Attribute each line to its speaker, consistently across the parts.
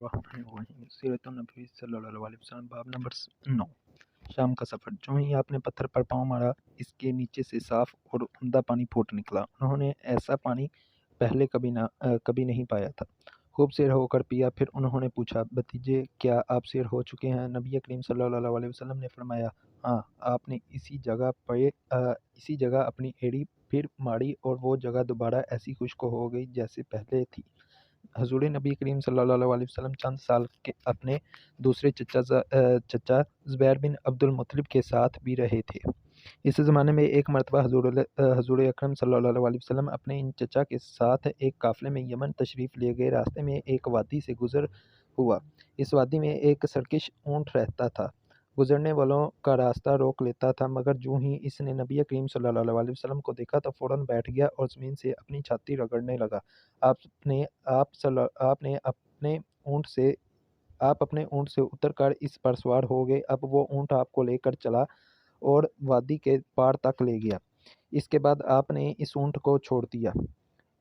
Speaker 1: الرحمن الرحیم سیرت النبی صلی اللہ علیہ وسلم باب نمبر 9 شام کا سفر۔ جو ہی آپ نے پتھر پر پاؤں مارا اس کے نیچے سے صاف اور عمدہ پانی پھوٹ نکلا۔ انہوں نے ایسا پانی پہلے کبھی نہیں پایا تھا۔ خوب سیر ہو کر پیا۔ پھر انہوں نے پوچھا، بھتیجے کیا آپ سیر ہو چکے ہیں؟ نبی کریم صلی اللہ علیہ وسلم نے فرمایا، ہاں۔ آپ نے اسی جگہ اپنی ایڑی پھر ماری اور وہ جگہ دوبارہ ایسی خشک ہو گئی جیسے پہلے تھی۔ حضور نبی کریم صلی اللہ علیہ وسلم چند سال کے اپنے دوسرے چچا زبیر بن عبد المطلب کے ساتھ بھی رہے تھے۔ اس زمانے میں ایک مرتبہ حضور اکرم صلی اللہ علیہ وسلم اپنے ان چچا کے ساتھ ایک قافلے میں یمن تشریف لے گئے۔ راستے میں ایک وادی سے گزر ہوا۔ اس وادی میں ایک سرکش اونٹ رہتا تھا۔ گزرنے والوں کا راستہ روک لیتا تھا، مگر جو ہی اس نے نبی کریم صلی اللہ علیہ وسلم کو دیکھا تو فوراً بیٹھ گیا اور زمین سے اپنی چھاتی رگڑنے لگا۔ آپ اپنے اونٹ سے اتر کر اس پر سوار ہو گئے۔ اب وہ اونٹ آپ کو لے کر چلا اور وادی کے پار تک لے گیا۔ اس کے بعد آپ نے اس اونٹ کو چھوڑ دیا۔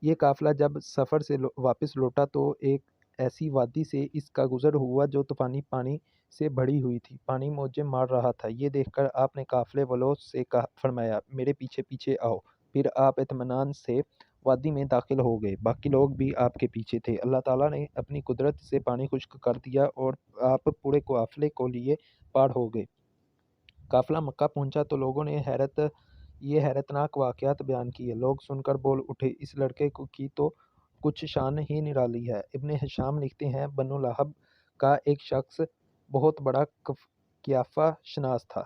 Speaker 1: یہ قافلہ جب سفر سے واپس لوٹا تو ایک ایسی وادی سے اس کا گزر ہوا جو طوفانی پانی سے بھری ہوئی تھی۔ پانی موجیں مار رہا تھا۔ یہ دیکھ کر آپ نے قافلے والوں سے فرمایا، میرے پیچھے پیچھے آؤ۔ پھر آپ اطمینان سے وادی میں داخل ہو گئے۔ باقی لوگ بھی آپ کے پیچھے تھے۔ اللہ تعالیٰ نے اپنی قدرت سے پانی خشک کر دیا اور آپ پورے قافلے کو لیے پار ہو گئے۔ قافلہ مکہ پہنچا تو لوگوں نے یہ حیرتناک واقعات بیان کیے۔ لوگ سن کر بول اٹھے، اس لڑکے کی تو کچھ شان ہی نرالی ہے۔ ابن ہشام لکھتے ہیں، بنو لہب کا ایک شخص بہت بڑا قیافہ شناس تھا،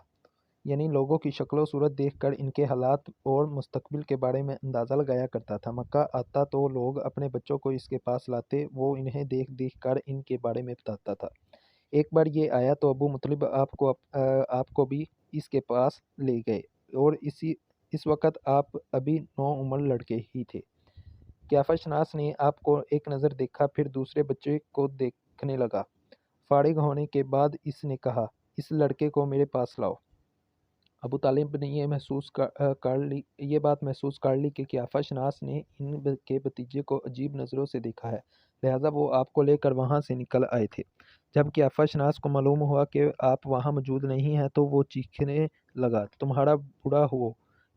Speaker 1: یعنی لوگوں کی شکل و صورت دیکھ کر ان کے حالات اور مستقبل کے بارے میں اندازہ لگایا کرتا تھا۔ مکہ آتا تو لوگ اپنے بچوں کو اس کے پاس لاتے، وہ انہیں دیکھ دیکھ کر ان کے بارے میں بتاتا تھا۔ ایک بار یہ آیا تو ابو مطلب آپ کو بھی اس کے پاس لے گئے اور اس وقت آپ ابھی نوعمر لڑکے ہی تھے۔ قیافہ شناس نے آپ کو ایک نظر دیکھا، پھر دوسرے بچے کو دیکھنے لگا۔ فارغ ہونے کے بعد اس نے کہا، اس لڑکے کو میرے پاس لاؤ۔ ابو طالب نے یہ بات محسوس کر لی کہ قیافہ شناس نے ان کے بھتیجے کو عجیب نظروں سے دیکھا ہے، لہٰذا وہ آپ کو لے کر وہاں سے نکل آئے تھے۔ جب قیافہ شناس کو معلوم ہوا کہ آپ وہاں موجود نہیں ہیں تو وہ چیخنے لگا، تمہارا بڑا ہو،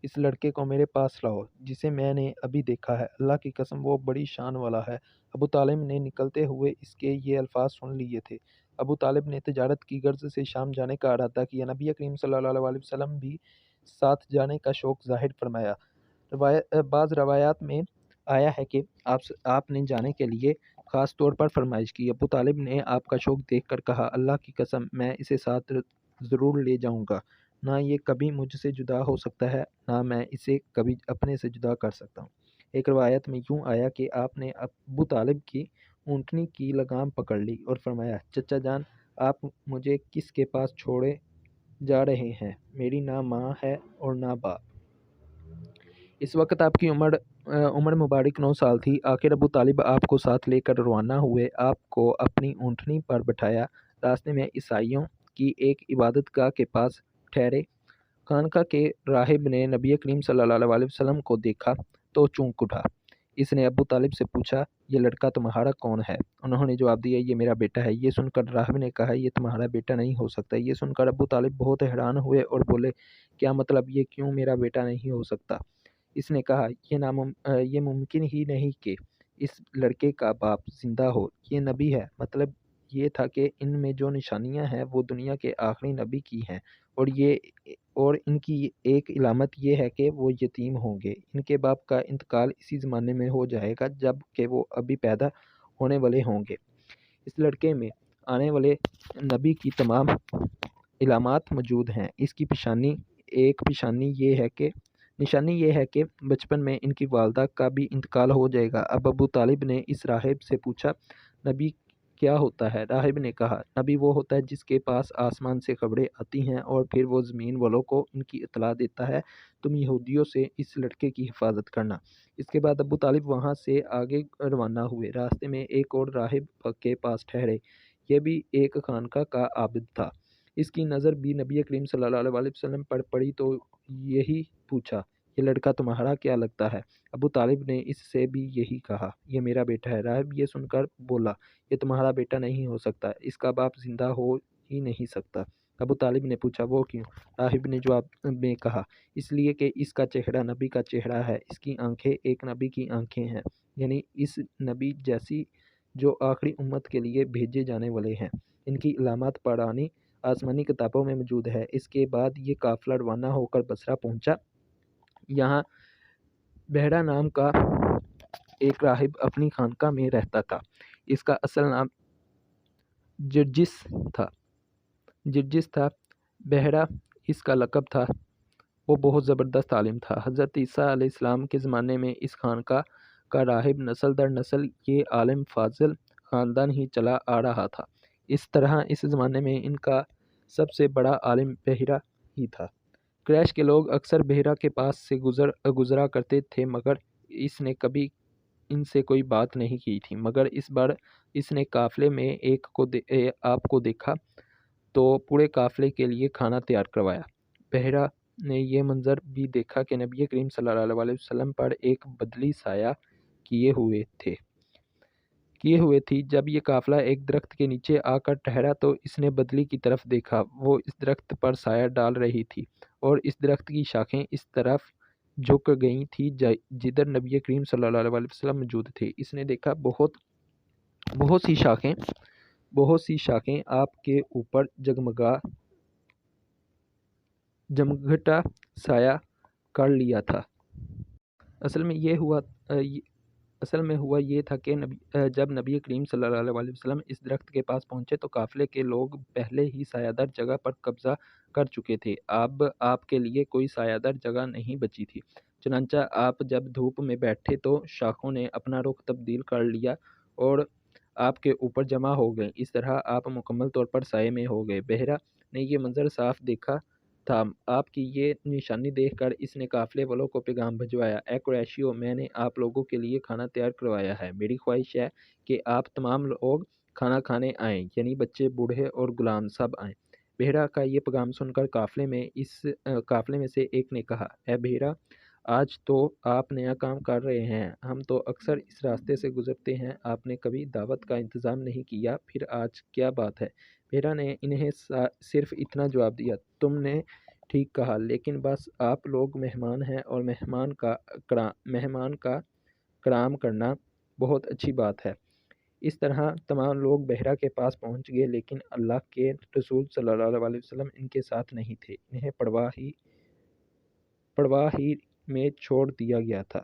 Speaker 1: اس لڑکے کو میرے پاس لاؤ جسے میں نے ابھی دیکھا ہے، اللہ کی قسم وہ بڑی شان والا ہے۔ ابو طالب نے نکلتے ہوئے اس کے یہ الفاظ سن لیے تھے۔ ابو طالب نے تجارت کی غرض سے شام جانے کا ارادہ کیا۔ نبی کریم صلی اللہ علیہ وسلم بھی ساتھ جانے کا شوق ظاہر فرمایا۔ بعض روایات میں آیا ہے کہ آپ نے جانے کے لیے خاص طور پر فرمائش کی۔ ابو طالب نے آپ کا شوق دیکھ کر کہا، اللہ کی قسم میں اسے ساتھ ضرور لے جاؤں گا، نہ یہ کبھی مجھ سے جدا ہو سکتا ہے، نہ میں اسے کبھی اپنے سے جدا کر سکتا ہوں۔ ایک روایت میں یوں آیا کہ آپ نے ابو طالب کی اونٹنی کی لگام پکڑ لی اور فرمایا، چچا جان، آپ مجھے کس کے پاس چھوڑے جا رہے ہیں؟ میری نہ ماں ہے اور نہ باپ۔ اس وقت آپ کی عمر مبارک 9 سال تھی۔ آخر ابو طالب آپ کو ساتھ لے کر روانہ ہوئے، آپ کو اپنی اونٹنی پر بٹھایا، راستے میں عیسائیوں کی ایک عبادت گاہ کے پاس ٹھہرے۔ خانقاہ کے راہب نے نبی کریم صلی اللہ علیہ وسلم کو دیکھا تو چونک اٹھا۔ اس نے ابو طالب سے پوچھا، یہ لڑکا تمہارا کون ہے؟ انہوں نے جواب دیا، یہ میرا بیٹا ہے۔ یہ سن کر راہب نے کہا، یہ تمہارا بیٹا نہیں ہو سکتا۔ یہ سن کر ابو طالب بہت حیران ہوئے اور بولے، کیا مطلب؟ یہ کیوں میرا بیٹا نہیں ہو سکتا؟ اس نے کہا، یہ ممکن ہی نہیں کہ اس لڑکے کا باپ زندہ ہو، یہ نبی ہے۔ مطلب یہ تھا کہ ان میں جو نشانیاں ہیں وہ دنیا کے آخری نبی کی ہیں، اور ان کی ایک علامت یہ ہے کہ وہ یتیم ہوں گے۔ ان کے باپ کا انتقال اسی زمانے میں ہو جائے گا جب کہ وہ ابھی پیدا ہونے والے ہوں گے۔ اس لڑکے میں آنے والے نبی کی تمام علامات موجود ہیں۔ اس کی نشانی یہ ہے کہ بچپن میں ان کی والدہ کا بھی انتقال ہو جائے گا۔ اب ابو طالب نے اس راہب سے پوچھا، نبی کیا ہوتا ہے؟ راہب نے کہا، نبی وہ ہوتا ہے جس کے پاس آسمان سے خبریں آتی ہیں اور پھر وہ زمین والوں کو ان کی اطلاع دیتا ہے۔ تم یہودیوں سے اس لڑکے کی حفاظت کرنا۔ اس کے بعد ابو طالب وہاں سے آگے روانہ ہوئے۔ راستے میں ایک اور راہب کے پاس ٹھہرے۔ یہ بھی ایک خانقاہ کا عابد تھا۔ اس کی نظر بھی نبی کریم صلی اللہ علیہ وسلم پر پڑی تو یہی پوچھا، یہ لڑکا تمہارا کیا لگتا ہے؟ ابو طالب نے اس سے بھی یہی کہا، یہ میرا بیٹا ہے۔ راہب یہ سن کر بولا، یہ تمہارا بیٹا نہیں ہو سکتا، اس کا باپ زندہ ہو ہی نہیں سکتا۔ ابو طالب نے پوچھا، وہ کیوں؟ راہب نے جواب میں کہا، اس لیے کہ اس کا چہرہ نبی کا چہرہ ہے، اس کی آنکھیں ایک نبی کی آنکھیں ہیں، یعنی اس نبی جیسی جو آخری امت کے لیے بھیجے جانے والے ہیں۔ ان کی علامات پرانی آسمانی کتابوں میں موجود ہے۔ اس کے بعد یہ قافلہ روانہ ہو کر بصرہ پہنچا۔ یہاں بحیرہ نام کا ایک راہب اپنی خانقاہ میں رہتا تھا۔ اس کا اصل نام جرجس تھا۔ بحیرہ اس کا لقب تھا۔ وہ بہت زبردست عالم تھا۔ حضرت عیسیٰ علیہ السلام کے زمانے میں اس خانقاہ کا راہب نسل در نسل یہ عالم فاضل خاندان ہی چلا آ رہا تھا۔ اس طرح اس زمانے میں ان کا سب سے بڑا عالم بحیرہ ہی تھا۔ قریش کے لوگ اکثر بحیرہ کے پاس سے گزرا کرتے تھے، مگر اس نے کبھی ان سے کوئی بات نہیں کی تھی۔ مگر اس بار اس نے قافلے میں آپ کو دیکھا تو پورے قافلے کے لیے کھانا تیار کروایا۔ بحیرہ نے یہ منظر بھی دیکھا کہ نبی کریم صلی اللہ علیہ وسلم پر ایک بدلی سایہ کیے ہوئے تھی۔ جب یہ قافلہ ایک درخت کے نیچے آ کر ٹھہرا تو اس نے بدلی کی طرف دیکھا، وہ اس درخت پر سایہ ڈال رہی تھی اور اس درخت کی شاخیں اس طرف جھک گئی تھی جدھر نبی کریم صلی اللہ علیہ وسلم موجود تھے۔ اس نے دیکھا بہت سی شاخیں آپ کے اوپر جمگھٹا سایہ کر لیا تھا۔ اصل میں ہوا یہ تھا کہ جب نبی کریم صلی اللہ علیہ وسلم اس درخت کے پاس پہنچے تو قافلے کے لوگ پہلے ہی سایہ دار جگہ پر قبضہ کر چکے تھے۔ اب آپ کے لیے کوئی سایہ دار جگہ نہیں بچی تھی۔ چنانچہ آپ جب دھوپ میں بیٹھے تو شاخوں نے اپنا رخ تبدیل کر لیا اور آپ کے اوپر جمع ہو گئیں۔ اس طرح آپ مکمل طور پر سائے میں ہو گئے۔ بحیرہ نے یہ منظر صاف دیکھا تھا۔ آپ کی یہ نشانی دیکھ کر اس نے قافلے والوں کو پیغام بھجوایا، اے قریشیو، میں نے آپ لوگوں کے لیے کھانا تیار کروایا ہے۔ میری خواہش ہے کہ آپ تمام لوگ کھانا کھانے آئیں، یعنی بچے، بوڑھے اور غلام سب آئیں۔ بحیرہ کا یہ پیغام سن کر قافلے میں سے ایک نے کہا، اے بحیرہ، آج تو آپ نیا کام کر رہے ہیں، ہم تو اکثر اس راستے سے گزرتے ہیں، آپ نے کبھی دعوت کا انتظام نہیں کیا، پھر آج کیا بات ہے؟ بحیرہ نے انہیں صرف اتنا جواب دیا، تم نے ٹھیک کہا، لیکن بس آپ لوگ مہمان ہیں اور مہمان کا کرام کرنا بہت اچھی بات ہے۔ اس طرح تمام لوگ بحیرہ کے پاس پہنچ گئے، لیکن اللہ کے رسول صلی اللہ علیہ وسلم ان کے ساتھ نہیں تھے۔ انہیں پڑواہ ہی میں چھوڑ دیا گیا تھا۔